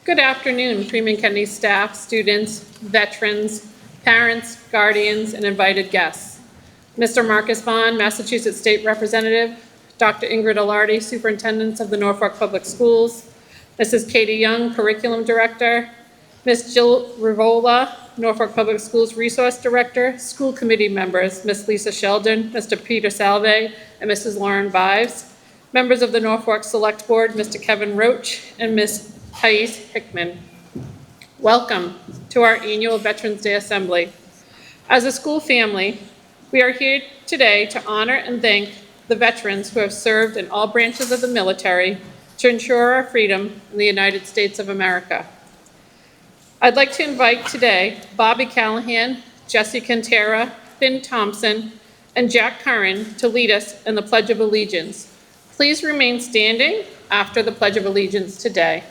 Good afternoon, Freeman-Kennedy staff, students, veterans, parents, guardians, and invited guests. Mr. Marcus Vaughn, Massachusetts State Representative, Dr. Ingrid Alardi, Superintendent of the Norfolk Public Schools, Mrs. Katie Young, Curriculum Director, Ms. Jill Rivola, Norfolk Public Schools Resource Director, school committee members, Ms. Lisa Sheldon, Mr. Peter Salve, and Mrs. Lauren Vives, members of the Norfolk Select Board, Mr. Kevin Roach, and Ms. Thais Hickman. Welcome to our annual Veterans Day Assembly. As a school family, we are here today to honor and thank the veterans who have served in all branches of the military to ensure our freedom in the United States of America. I'd like to invite today Bobby Callahan, Jesse Quintera, Finn Thompson, and Jack Curran to lead us in the Pledge of Allegiance. Please remain standing after the Pledge of Allegiance today.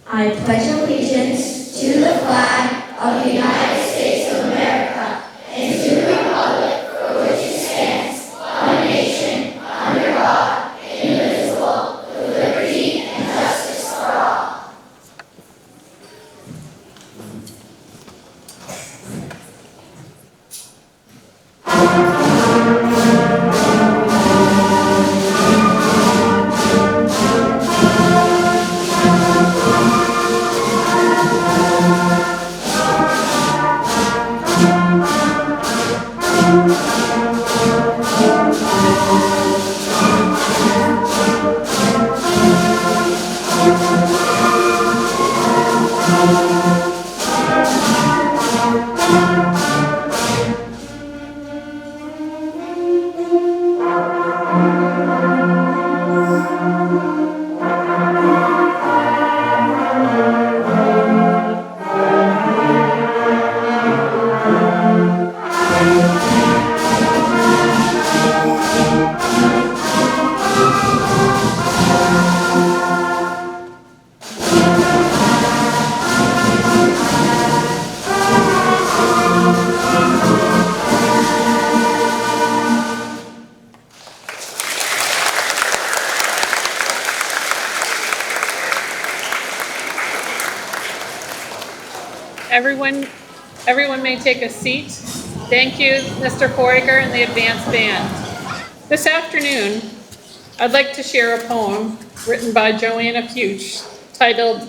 I pledge allegiance to the flag of the United States of America and to the republic for which it stands, one nation, under God, indivisible, with liberty and justice for all. Everyone may take a seat. Thank you, Mr. Foiger and the advanced band. This afternoon, I'd like to share a poem written by Joanna Fuchs titled,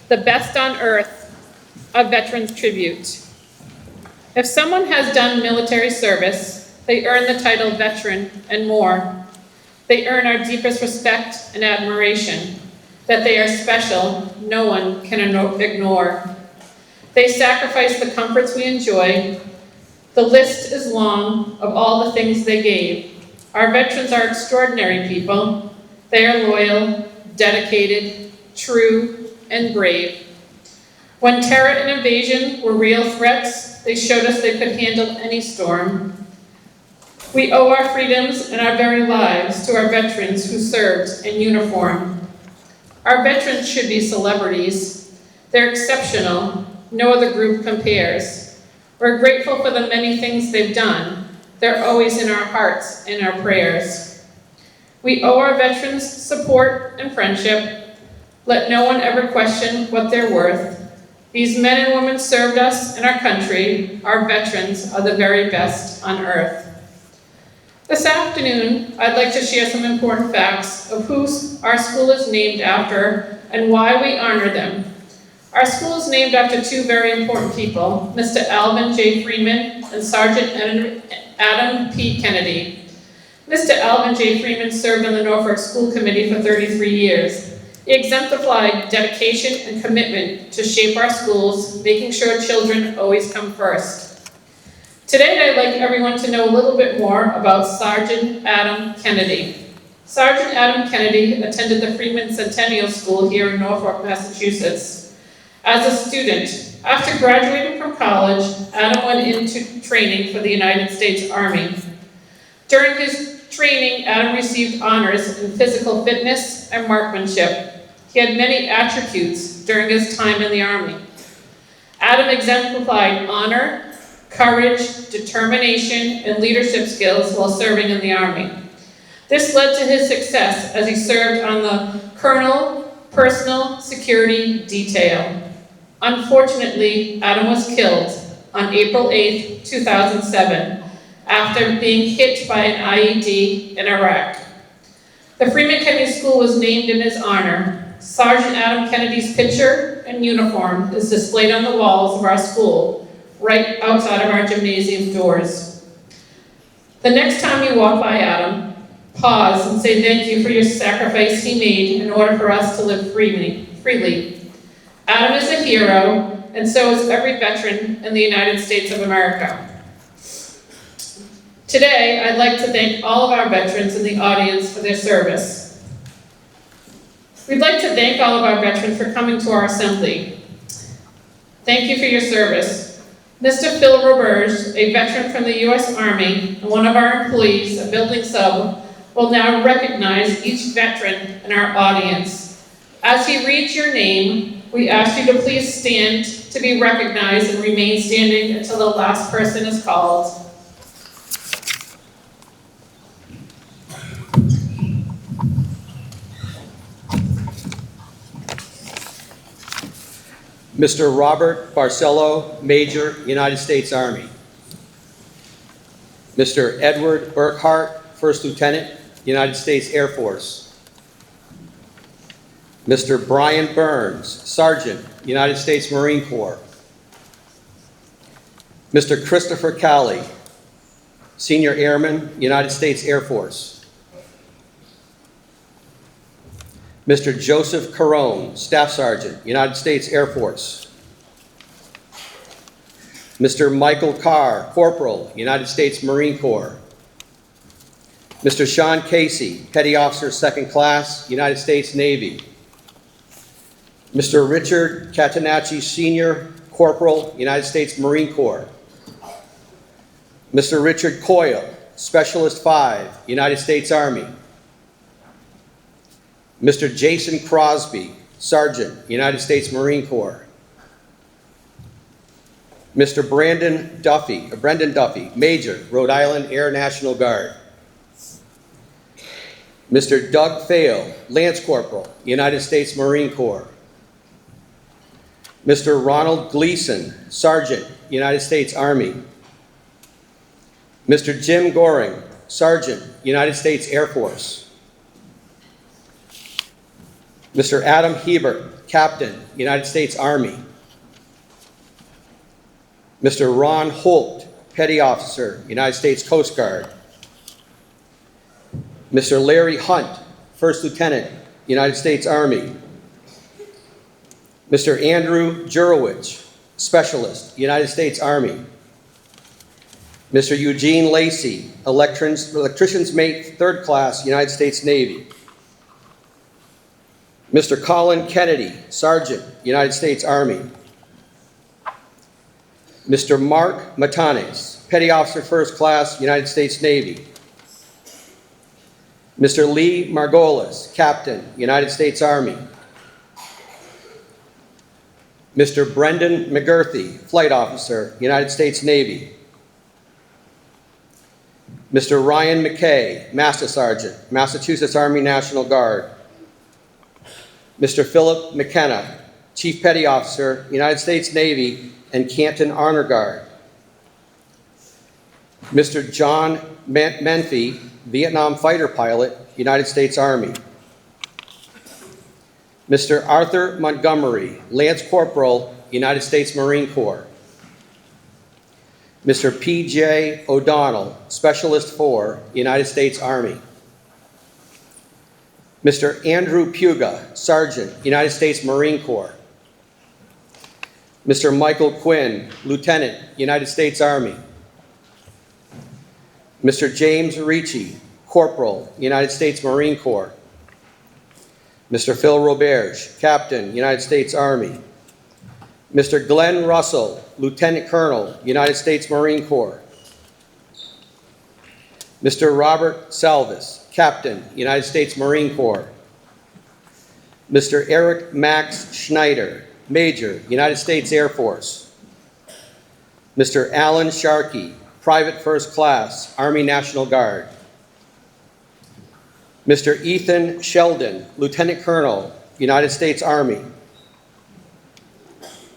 "The Best on Earth, a Veteran's Tribute." If someone has done military service, they earn the title veteran and more. They earn our deepest respect and admiration. That they are special, no one can ignore. They sacrifice the comforts we enjoy. The list is long of all the things they gave. Our veterans are extraordinary people. They are loyal, dedicated, true, and brave. When terror and invasion were real threats, they showed us they could handle any storm. We owe our freedoms and our very lives to our veterans who served in uniform. Our veterans should be celebrities. They're exceptional. No other group compares. We're grateful for the many things they've done. They're always in our hearts and our prayers. We owe our veterans support and friendship. Let no one ever question what they're worth. These men and women served us and our country. Our veterans are the very best on earth. This afternoon, I'd like to share some important facts of who our school is named after and why we honor them. Our school is named after two very important people, Mr. Alvin J. Freeman and Sergeant Adam P. Kennedy. Mr. Alvin J. Freeman served on the Norfolk School Committee for 33 years. He exemplified dedication and commitment to shape our schools, making sure children always come first. Today, I'd like everyone to know a little bit more about Sergeant Adam Kennedy. Sergeant Adam Kennedy attended the Freeman Centennial School here in Norfolk, Massachusetts. As a student, after graduating from college, Adam went into training for the United States Army. During his training, Adam received honors in physical fitness and marksmanship. He had many attributes during his time in the Army. Adam exemplified honor, courage, determination, and leadership skills while serving in the Army. This led to his success as he served on the Colonel Personal Security Detail. Unfortunately, Adam was killed on April 8, 2007, after being hit by an IED in Iraq. The Freeman-Kennedy School was named in his honor. Sergeant Adam Kennedy's picture and uniform is displayed on the walls of our school, right outside of our gymnasium doors. The next time you walk by Adam, pause and say thank you for your sacrifice he made in order for us to live freely. Adam is a hero, and so is every veteran in the United States of America. Today, I'd like to thank all of our veterans in the audience for their service. We'd like to thank all of our veterans for coming to our assembly. Thank you for your service. Mr. Phil Roberge, a veteran from the U.S. Army and one of our employees, a building sub, will now recognize each veteran in our audience. As he reads your name, we ask you to please stand to be recognized and remain standing until the last person is called. Mr. Robert Barcelo, Major, United States Army. Mr. Edward Burkhart, First Lieutenant, United States Air Force. Mr. Brian Burns, Sergeant, United States Marine Corps. Mr. Christopher Calley, Senior Airman, United States Air Force. Mr. Joseph Carone, Staff Sergeant, United States Air Force. Mr. Michael Carr, Corporal, United States Marine Corps. Mr. Sean Casey, Petty Officer, Second Class, United States Navy. Mr. Richard Catanacci, Senior Corporal, United States Marine Corps. Mr. Richard Coyle, Specialist 5, United States Army. Mr. Jason Crosby, Sergeant, United States Marine Corps. Mr. Brendan Duffy, Major, Rhode Island Air National Guard. Mr. Doug Fale, Lance Corporal, United States Marine Corps. Mr. Ronald Gleason, Sergeant, United States Army. Mr. Jim Goring, Sergeant, United States Air Force. Mr. Adam Hebert, Captain, United States Army. Mr. Ron Holt, Petty Officer, United States Coast Guard. Mr. Larry Hunt, First Lieutenant, United States Army. Mr. Andrew Jurowicz, Specialist, United States Army. Mr. Eugene Lacey, Electrician's Mate, Third Class, United States Navy. Mr. Colin Kennedy, Sergeant, United States Army. Mr. Mark Matanes, Petty Officer, First Class, United States Navy. Mr. Lee Margolis, Captain, United States Army. Mr. Brendan McGurthy, Flight Officer, United States Navy. Mr. Ryan McKay, Master Sergeant, Massachusetts Army National Guard. Mr. Philip McKenna, Chief Petty Officer, United States Navy and Canton Honor Guard. Mr. John Menfee, Vietnam Fighter Pilot, United States Army. Mr. Arthur Montgomery, Lance Corporal, United States Marine Corps. Mr. P.J. O'Donnell, Specialist 4, United States Army. Mr. Andrew Puga, Sergeant, United States Marine Corps. Mr. Michael Quinn, Lieutenant, United States Army. Mr. James Ricci, Corporal, United States Marine Corps. Mr. Phil Roberge, Captain, United States Army. Mr. Glenn Russell, Lieutenant Colonel, United States Marine Corps. Mr. Robert Salvis, Captain, United States Marine Corps. Mr. Eric Max Schneider, Major, United States Air Force. Mr. Alan Sharkey, Private First Class, Army National Guard. Mr. Ethan Sheldon, Lieutenant Colonel, United States Army.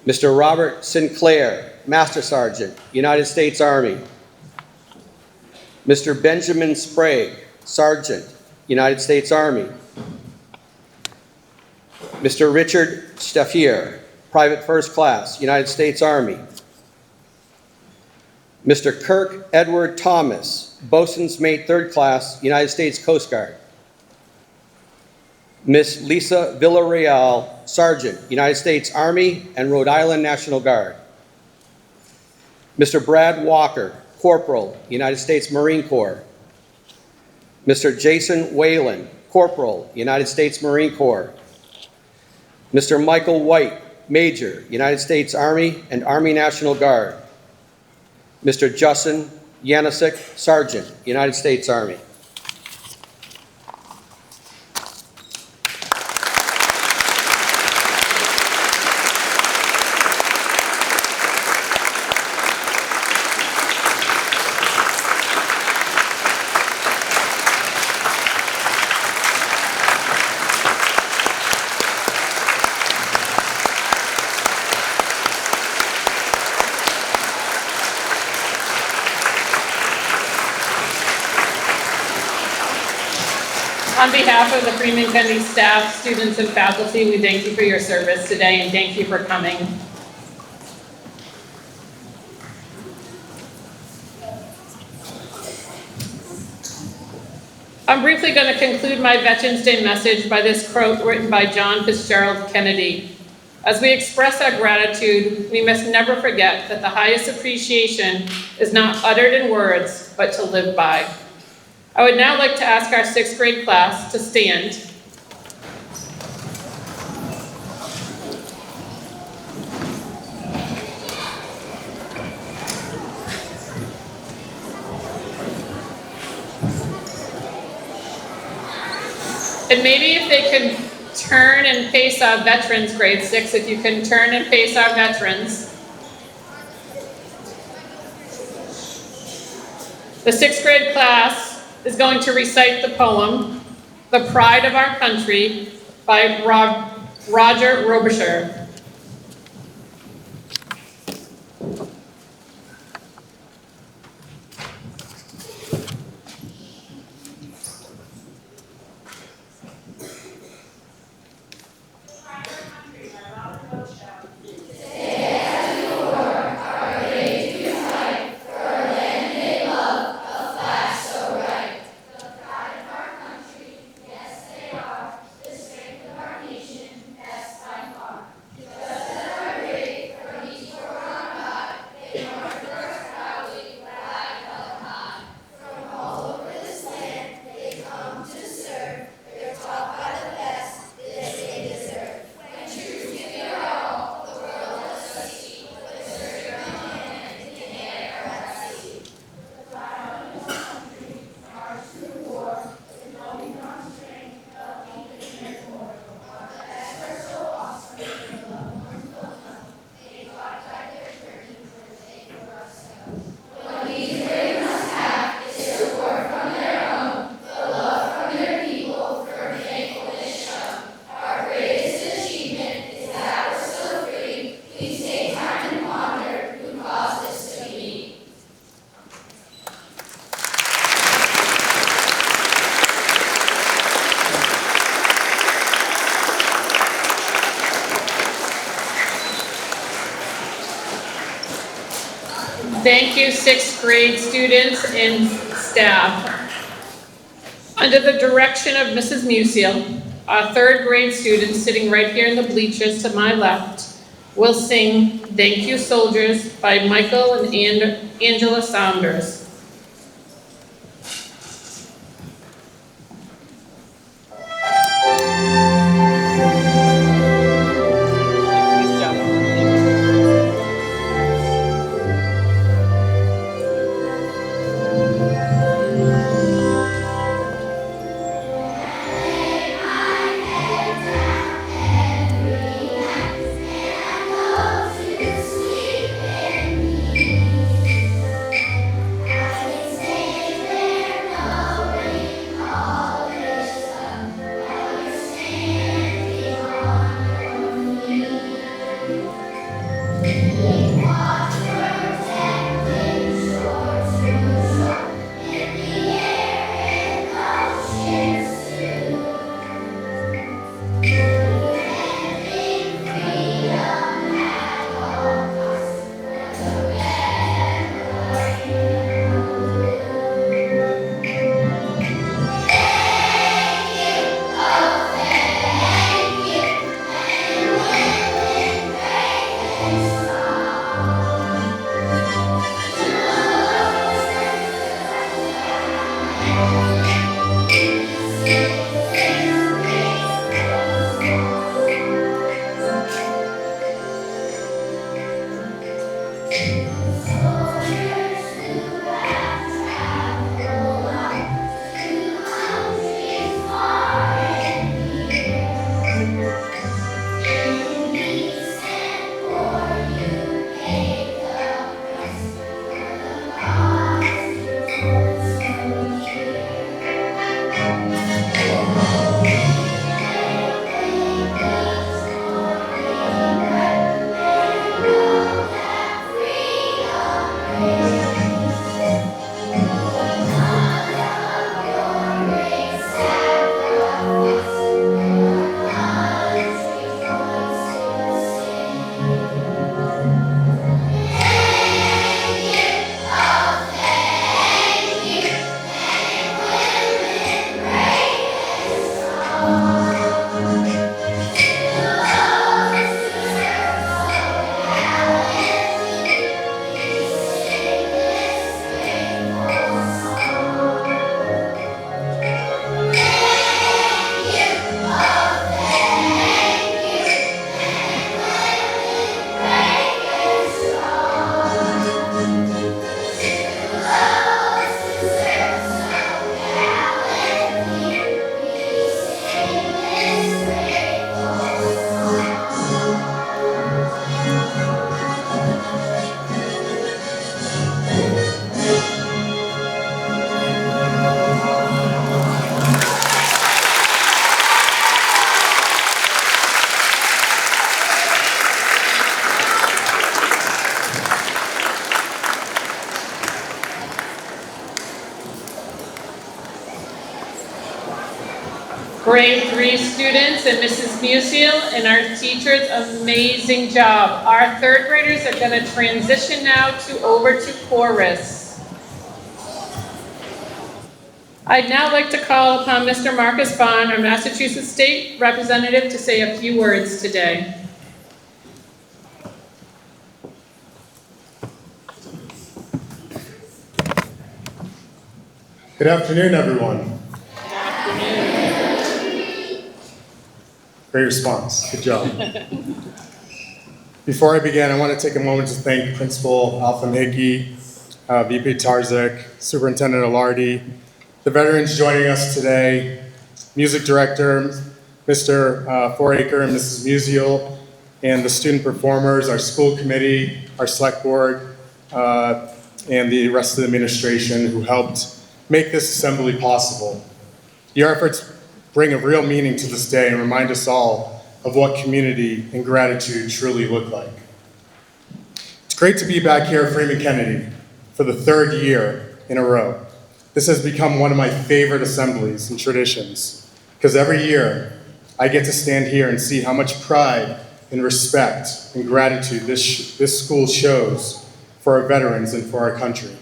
Mr. Robert Sinclair, Master Sergeant, United States Army. Mr. Benjamin Sprague, Sergeant, United States Army. Mr. Richard Staffier, Private First Class, United States Army. Mr. Kirk Edward Thomas, Boatswain's Mate Third Class, United States Coast Guard. Miss Lisa Villarreal, Sergeant, United States Army and Rhode Island National Guard. Mr. Brad Walker, Corporal, United States Marine Corps. Mr. Jason Whalen, Corporal, United States Marine Corps. Mr. Michael White, Major, United States Army and Army National Guard. Mr. Justin Yanisic, Sergeant, United States Army. On behalf of the Freeman-Kennedy staff, students, and faculty, we thank you for your service today and thank you for coming. I'm briefly going to conclude my Veterans Day message by this quote written by John Fitzgerald Kennedy. As we express our gratitude, we must never forget that the highest appreciation is not uttered in words, but to live by. I would now like to ask our 6th grade class to stand. And maybe if they can turn and face our veterans, grade 6, if you can turn and face our veterans. The 6th grade class is going to recite the poem, The Pride of Our Country, by Roger Robichaud. Thank you, 6th grade students and staff. Under the direction of Mrs. Musial, our 3rd grade students sitting right here in the bleachers to my left will sing Thank You Soldiers by Michael and Angela Saunders. And go to sleep in me. grade 3 students and Mrs. Musial and our teachers, amazing job. Our third graders are going to transition now over to chorus. I'd now like to call upon Mr. Marcus Bond, our Massachusetts State Representative, to say a few words today. Good afternoon, everyone. Great response. Good job. Before I begin, I want to take a moment to thank Principal Alpha Hickey, VP Tarzik, Superintendent Alardi, the veterans joining us today, Music Director Mr. Foraker and Mrs. Musial, and the student performers, our school committee, our select board, and the rest of the administration who helped make this assembly possible. Your efforts bring a real meaning to this day and remind us all of what community and gratitude truly look like. It's great to be back here at Freeman-Kennedy for the third year in a row. This has become one of my favorite assemblies and traditions because every year I get to stand here and see how much pride and respect and gratitude this school shows for our veterans and for our country.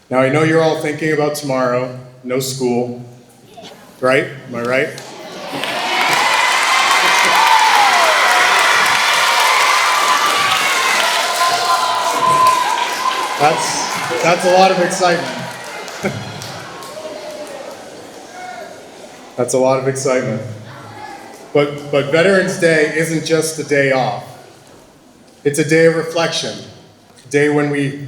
Now, I know you're all thinking about tomorrow, no school, right? Am I right? That's a lot of excitement. That's a lot of excitement. But Veterans Day isn't just a day off. It's a day of reflection, a day when we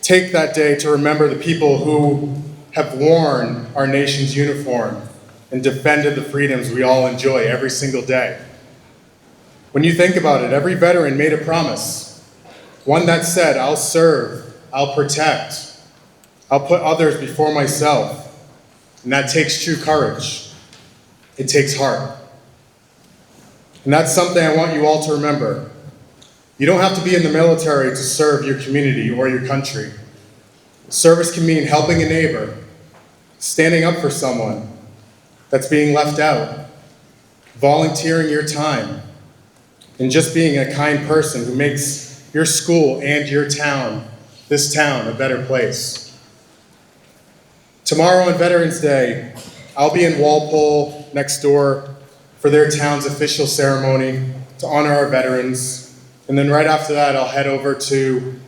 take that day to remember the people who have worn our nation's uniform and defended the freedoms we all enjoy every single day. When you think about it, every veteran made a promise, one that said, I'll serve, I'll protect, I'll put others before myself. And that takes true courage. It takes heart. And that's something I want you all to remember. You don't have to be in the military to serve your community or your country. Service can mean helping a neighbor, standing up for someone that's being left out, volunteering your time, and just being a kind person who makes your school and your town, this town, a better place. Tomorrow on Veterans Day, I'll be in Walpole next door for their town's official ceremony to honor our veterans. And then right after that, I'll head over to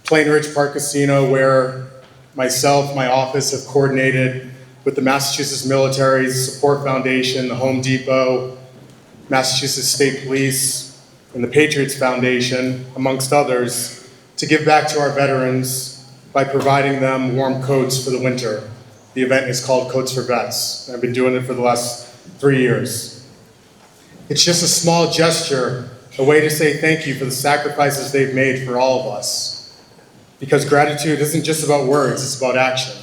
Plain Ridge Park Casino where myself, my office have coordinated with the Massachusetts Military Support Foundation, the Home Depot, Massachusetts State Police, and the Patriots Foundation, amongst others, to give back to our veterans by providing them warm coats for the winter. The event is called Coats for Vets. I've been doing it for the last 3 years. It's just a small gesture, a way to say thank you for the sacrifices they've made for all of us. Because gratitude isn't just about words, it's about action.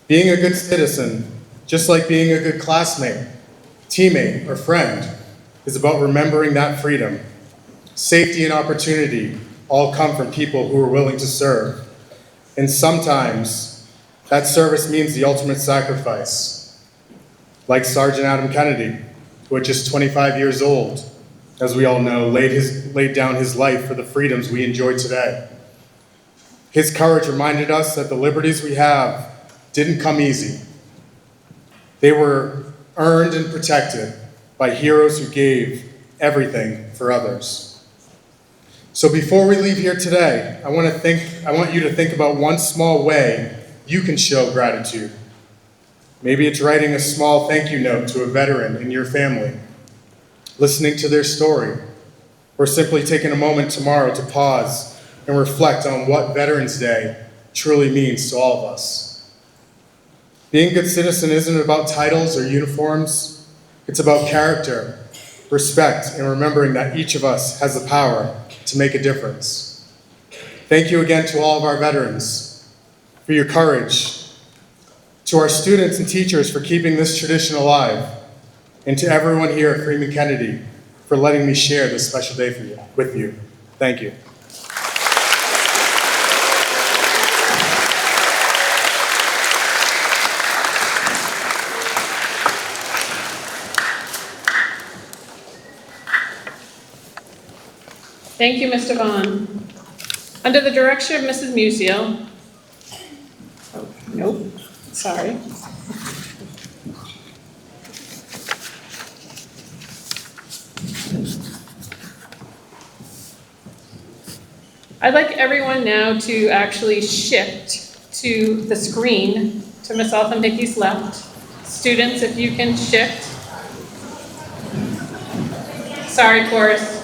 Being a good citizen, just like being a good classmate, teammate, or friend, is about remembering that freedom. Safety and opportunity all come from people who are willing to serve. And sometimes that service means the ultimate sacrifice. Like Sergeant Adam Kennedy, who at just 25 years old, as we all know, laid down his life for the freedoms we enjoy today. His courage reminded us that the liberties we have didn't come easy. They were earned and protected by heroes who gave everything for others. So before we leave here today, I want you to think about one small way you can show gratitude. Maybe it's writing a small thank you note to a veteran in your family, listening to their story, or simply taking a moment tomorrow to pause and reflect on what Veterans Day truly means to all of us. Being a good citizen isn't about titles or uniforms. It's about character, respect, and remembering that each of us has the power to make a difference. Thank you again to all of our veterans for your courage, to our students and teachers for keeping this tradition alive, and to everyone here at Freeman-Kennedy for letting me share this special day with you. Thank you. Thank you, Mr. Vaughn. Under the direction of Mrs. Musial, oh, nope, sorry. I'd like everyone now to actually shift to the screen to Ms. Althen-Hickey's left. Students, if you can shift. Sorry, chorus.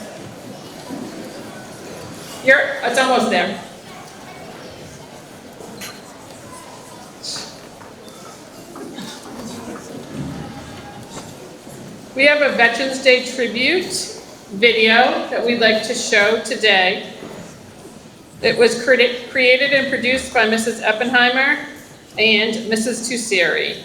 It's almost there. We have a Veterans Day tribute video that we'd like to show today. It was created and produced by Mrs. Eppenheimer and Mrs. Tusseri.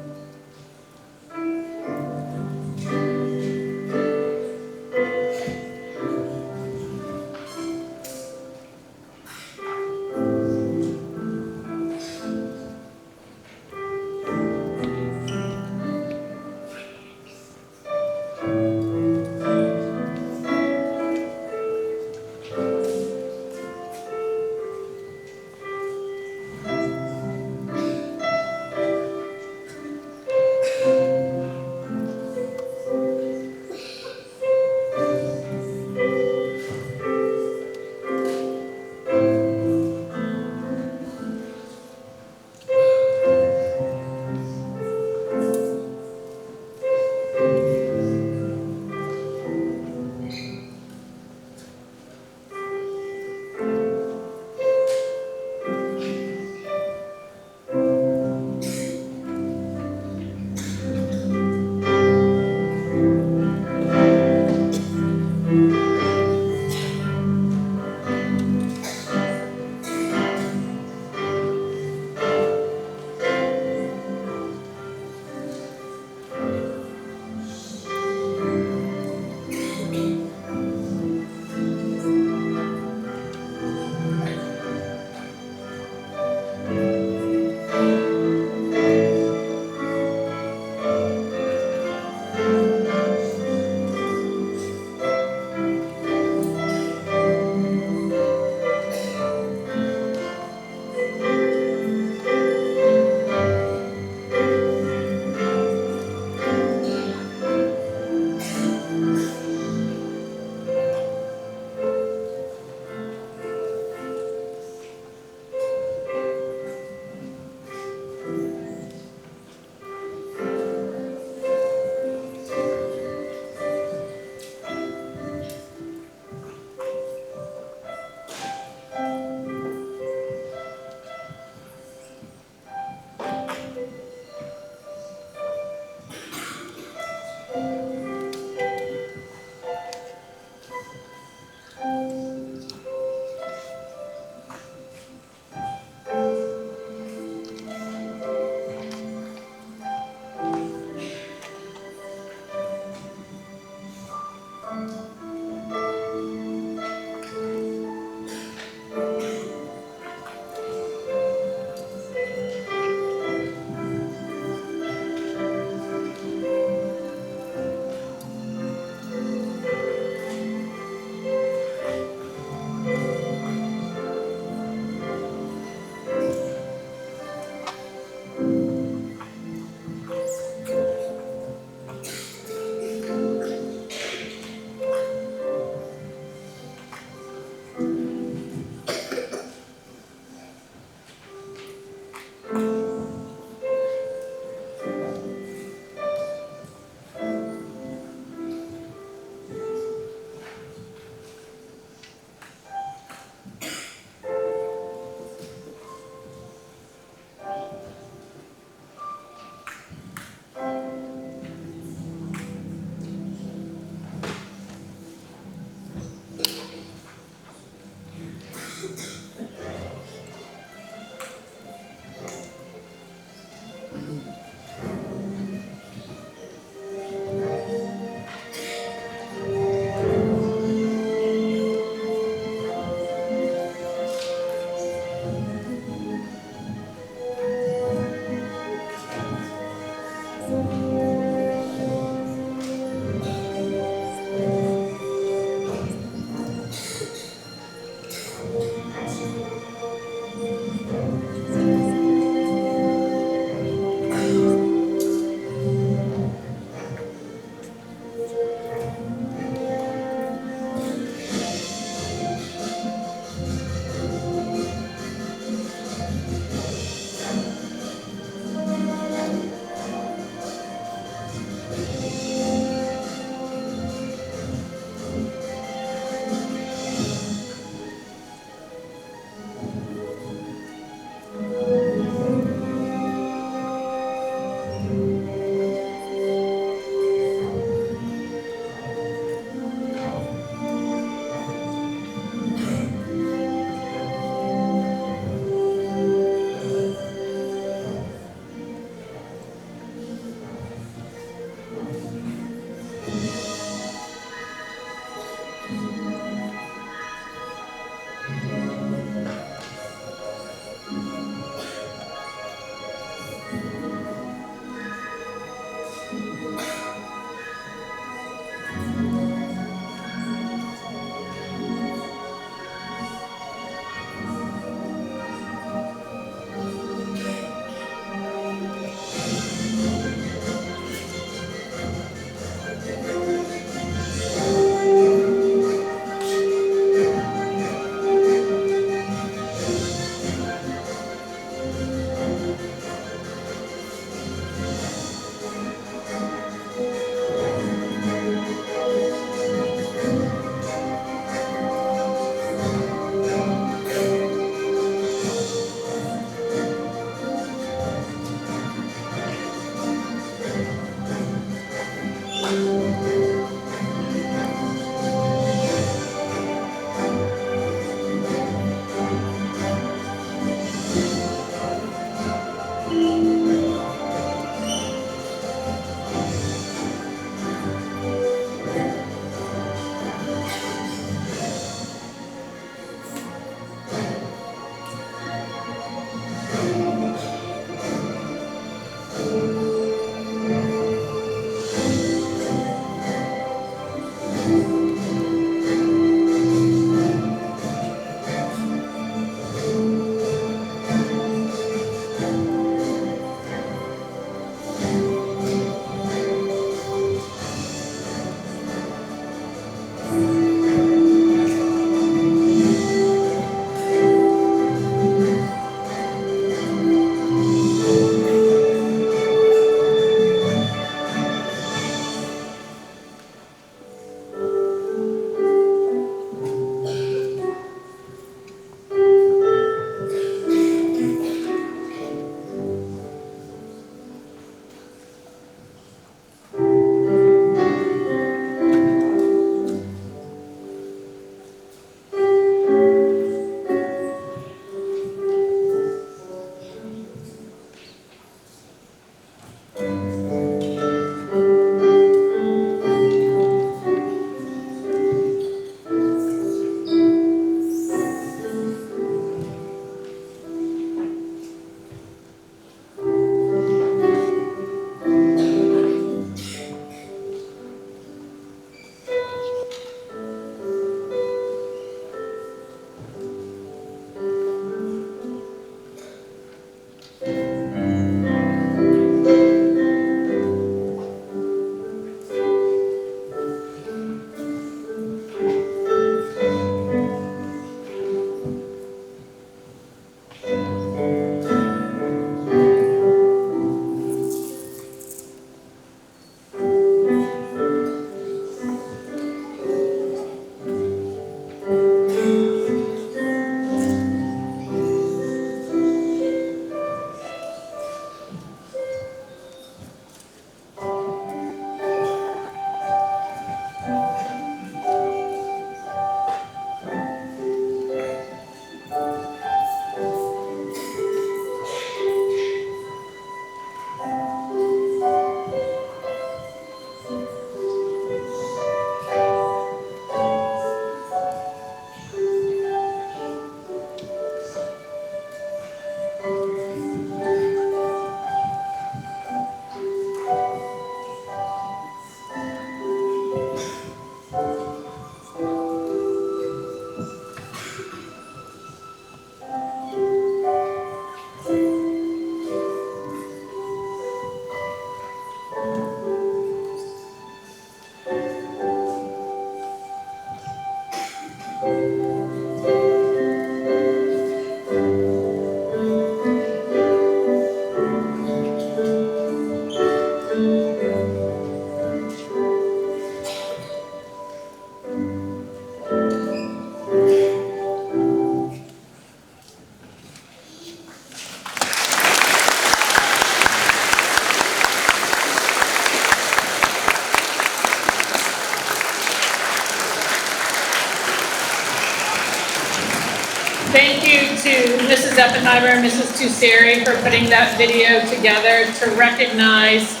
Thank you to Mrs. Oppenheimer and Mrs. Tusseri for putting that video together to recognize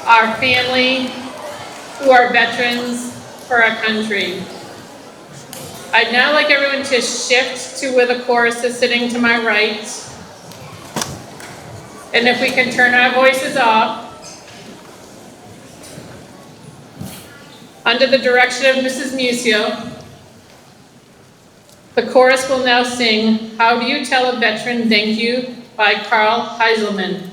our family who are veterans for our country. I'd now like everyone to shift to where the chorus is sitting to my right. And if we can turn our voices off. Under the direction of Mrs. Musial, the chorus will now sing How Do You Tell a Veteran Thank You by Carl Heiselman.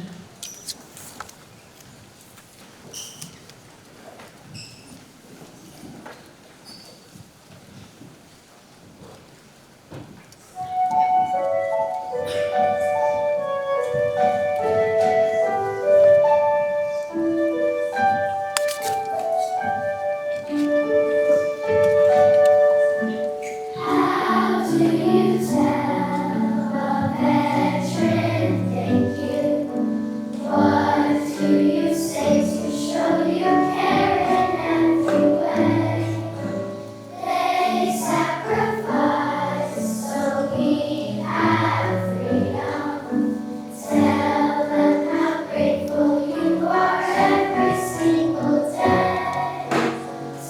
How do you tell a veteran thank you? What do you say to show you care in every way? They sacrifice so we have freedom. Tell them how grateful you are every single day.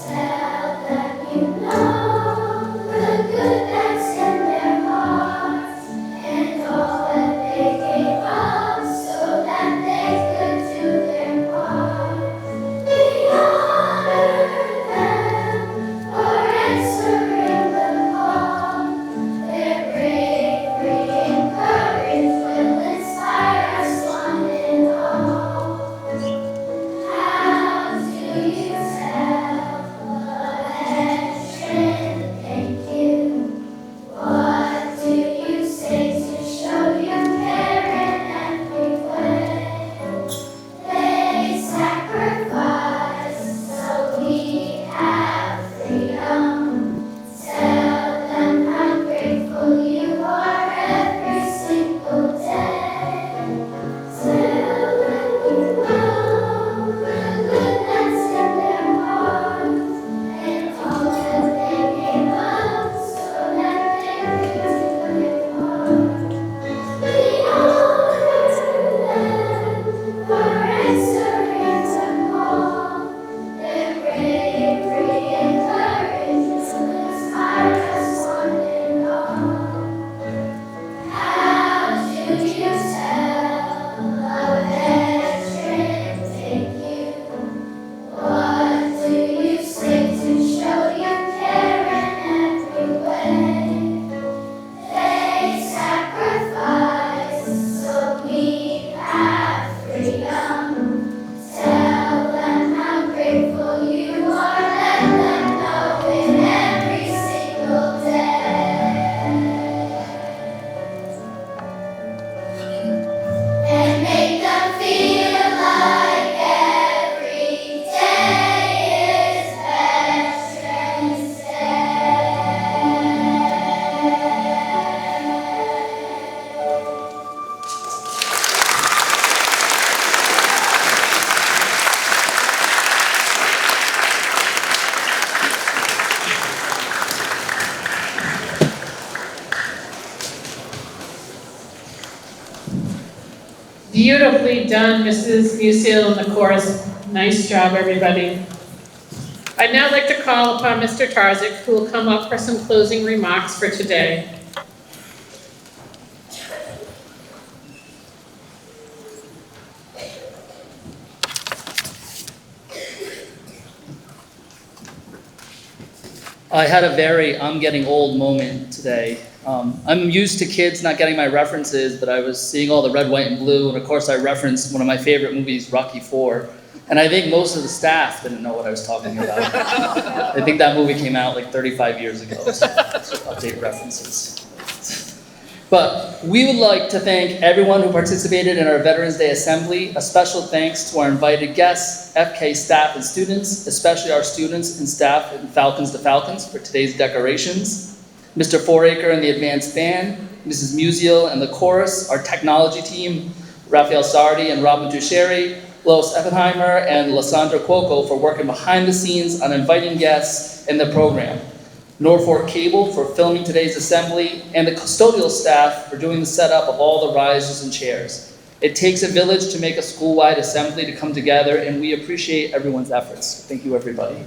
Tell them you know the good that's in their hearts and all that they gave up so that they could do their part. We honor them for answering the call. Their bravery and courage will inspire us one and all. How do you tell a veteran thank you? What do you say to show you care in every way? They sacrifice so we have freedom. Tell them how grateful you are every single day. Tell them you know the good that's in their hearts and all that they gave up so that they could do their part. We honor them for answering the call. Their bravery and courage will inspire us one and all. How do you tell a veteran thank you? What do you say to show you care in every way? They sacrifice so we have freedom. Tell them how grateful you are. Let them know it every single day. And make them feel like every day is Veterans Day. Beautifully done, Mrs. Musial and the chorus. Nice job, everybody. I'd now like to call upon Mr. Tarzik, who will come up for some closing remarks for today. I had a very I'm getting old moment today. I'm used to kids not getting my references, but I was seeing all the red, white, and blue, and of course I referenced one of my favorite movies, Rocky IV. And I think most of the staff didn't know what I was talking about. I think that movie came out like 35 years ago, so update references. But we would like to thank everyone who participated in our Veterans Day Assembly. A special thanks to our invited guests, FK staff and students, especially our students and staff in Falcons to Falcons for today's decorations. Mr. Foraker and the Advanced Band, Mrs. Musial and the Chorus, our technology team, Raphael Sardi and Robin Tusseri, Lois Oppenheimer and Lysandra Cuoco for working behind the scenes on inviting guests in the program. Norfolk Cable for filming today's assembly, and the custodial staff for doing the setup of all the risers and chairs. It takes a village to make a school-wide assembly to come together, and we appreciate everyone's efforts. Thank you, everybody.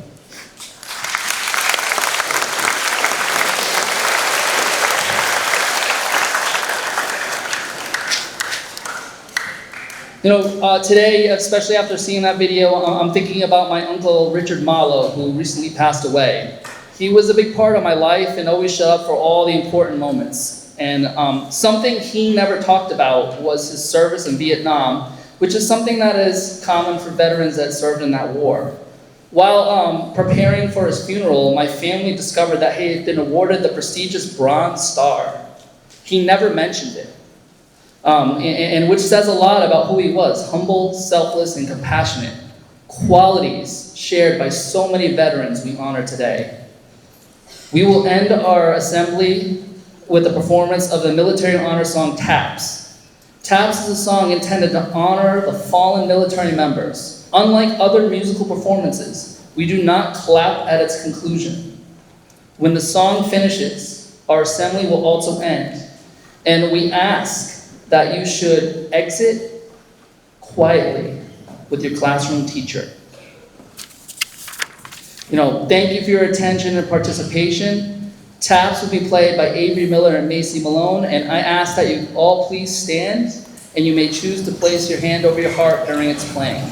Today, especially after seeing that video, I'm thinking about my uncle Richard Malo, who recently passed away. He was a big part of my life and always showed up for all the important moments. And something he never talked about was his service in Vietnam, which is something that is common for veterans that served in that war. While preparing for his funeral, my family discovered that he had been awarded the prestigious Bronze Star. He never mentioned it. And which says a lot about who he was: humble, selfless, and compassionate. Qualities shared by so many veterans we honor today. We will end our assembly with the performance of the military honor song, Taps. Taps is a song intended to honor the fallen military members. Unlike other musical performances, we do not clap at its conclusion. When the song finishes, our assembly will also end, and we ask that you should exit quietly with your classroom teacher. Thank you for your attention and participation. Taps will be played by Avery Miller and Macy Malone, and I ask that you all please stand, and you may choose to place your hand over your heart during its playing.